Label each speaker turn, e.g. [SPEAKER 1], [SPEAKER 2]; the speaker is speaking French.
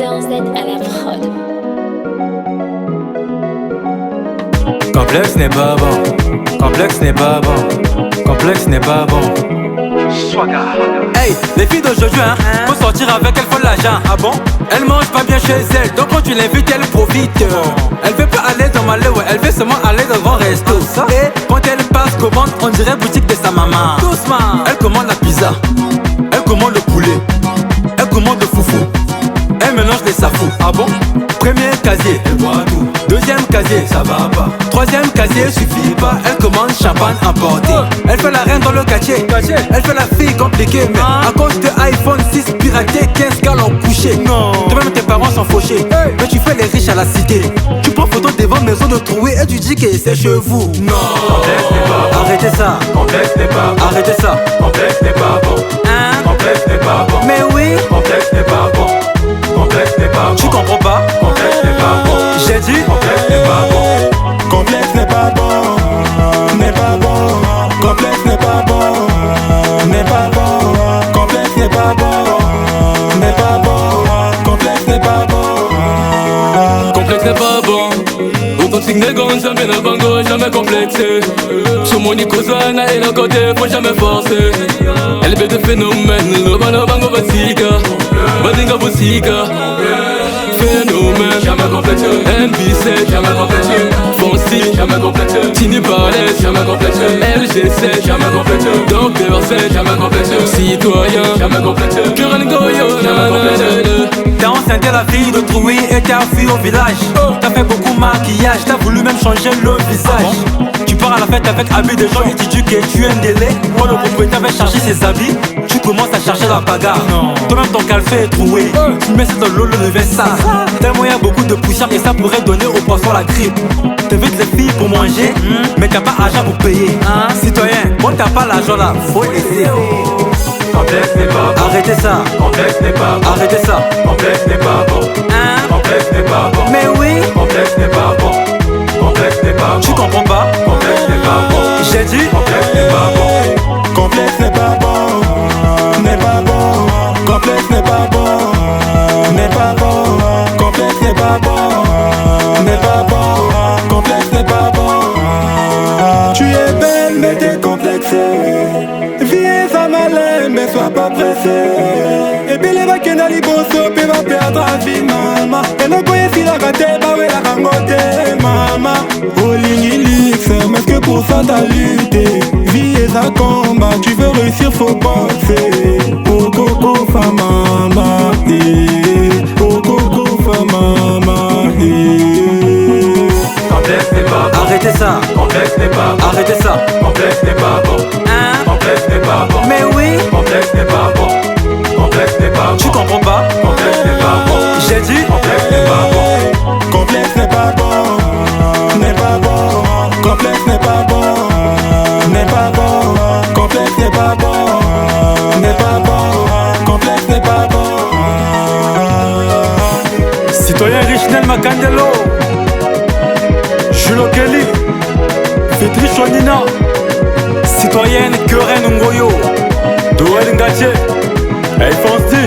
[SPEAKER 1] Dans Z à la prod.
[SPEAKER 2] Complexe n'est pas bon, complexe n'est pas bon, complexe n'est pas bon. Hey, les filles d'aujourd'hui, faut sortir avec elles, faut l'argent. Ah bon? Elle mange pas bien chez elle, donc quand tu l'invites, elle profite. Elle veut pas aller dans ma ouais, elle veut seulement aller dans un grand resto. Et quand elle passe commande, on dirait boutique de sa maman. Doucement, elle commande la pizza, elle commande le poulet, elle commande le foufou, elle mélange les safous. Ah bon? Premier casier, elle boit tout. Deuxième casier, ça va pas. Troisième casier, suffit pas. Elle commande champagne importé. Elle fait la reine dans le quartier. Elle fait la fille compliquée, mais à cause de iPhone 6 piraté, 15 gars l'ont couché. Non, toi-même tes parents sont fauchés. Mais tu fais les riches à la cité. Tu prends photo devant maison de trouée et tu dis que c'est chez vous. Non,
[SPEAKER 3] complexe n'est pas bon.
[SPEAKER 2] Arrêtez ça.
[SPEAKER 3] Complexe n'est pas bon.
[SPEAKER 2] Arrêtez ça.
[SPEAKER 3] Complexe n'est pas bon. Complexe n'est pas bon.
[SPEAKER 2] Mais oui.
[SPEAKER 3] Complexe n'est pas bon. Complexe n'est pas bon.
[SPEAKER 2] Tu comprends pas?
[SPEAKER 3] Complexe n'est pas bon.
[SPEAKER 2] J'ai dit.
[SPEAKER 3] Complexe n'est pas bon.
[SPEAKER 4] Complexe n'est pas bon, n'est pas bon. Complexe n'est pas bon, n'est pas bon. Complexe n'est pas bon, n'est pas bon. Complexe n'est pas bon.
[SPEAKER 5] Complexe n'est pas bon. Au toxique n'est gon, jamais le bango, jamais complexé. Sur mon icosana et le côté, faut jamais forcer. Elle veut des phénomènes, le bango va sika. Badinga boussika. Phénomène, jamais complexé. NBC, jamais complexé. Fonsi, jamais complexé. Tini Balès, jamais complexé. LG7, jamais complexé. Docteur 7, jamais complexé. Citoyen, jamais complexé. Kuren Goyo, jamais complexé.
[SPEAKER 2] T'as enceinte la fille de Troué et t'as fui au village. T'as fait beaucoup de maquillage, t'as voulu même changer le visage. Tu pars à la fête avec habits de gens et tu dis que tu es un délai. Moi le propriétaire va chercher ses habits. Tu commences à chercher la bagarre. Toi-même ton café est troué. Tu mets ça dans l'eau, le vestiaire. Tellement y a beaucoup de poussière et ça pourrait donner au poisson la grippe. T'invites les filles pour manger, mais t'as pas argent pour payer. Citoyen, quand t'as pas l'argent là, faut laisser.
[SPEAKER 3] Complexe n'est pas bon.
[SPEAKER 2] Arrêtez ça.
[SPEAKER 3] Complexe n'est pas bon.
[SPEAKER 2] Arrêtez ça.
[SPEAKER 3] Complexe n'est pas bon. Complexe n'est pas bon.
[SPEAKER 2] Mais oui.
[SPEAKER 3] Complexe n'est pas bon. Complexe n'est pas bon.
[SPEAKER 2] Tu comprends pas?
[SPEAKER 3] Complexe n'est pas bon.
[SPEAKER 2] J'ai dit.
[SPEAKER 3] Complexe n'est pas bon.
[SPEAKER 4] Complexe n'est pas bon, n'est pas bon. Complexe n'est pas bon, n'est pas bon. Complexe n'est pas bon, n'est pas bon. Complexe n'est pas bon. Tu es belle mais t'es complexée. Viens ça malin mais sois pas pressé. Et puis les vagues n'a liboso puis va perdre la vie maman. Et non quoi si la raté bah ouais la rangote maman. Oh l'ingilix mais est-ce que pour ça t'as lutté? Vie est un combat, tu veux réussir faut boxer. Oh coco fa mama, oh coco fa mama.
[SPEAKER 3] Complexe n'est pas bon.
[SPEAKER 2] Arrêtez ça.
[SPEAKER 3] Complexe n'est pas bon.
[SPEAKER 2] Arrêtez ça.
[SPEAKER 3] Complexe n'est pas bon. Complexe n'est pas bon.
[SPEAKER 2] Mais oui.
[SPEAKER 3] Complexe n'est pas bon. Complexe n'est pas bon.
[SPEAKER 2] Tu comprends pas?
[SPEAKER 3] Complexe n'est pas bon.
[SPEAKER 2] J'ai dit.
[SPEAKER 3] Complexe n'est pas bon.
[SPEAKER 4] Complexe n'est pas bon, n'est pas bon. Complexe n'est pas bon, n'est pas bon. Complexe n'est pas bon, n'est pas bon. Complexe n'est pas bon.
[SPEAKER 2] Citoyen Richnel Macandelo, Julo Kelly, Fitri Chonina, citoyenne Kuren Ngoyo, Doel Ngache, Fonsi.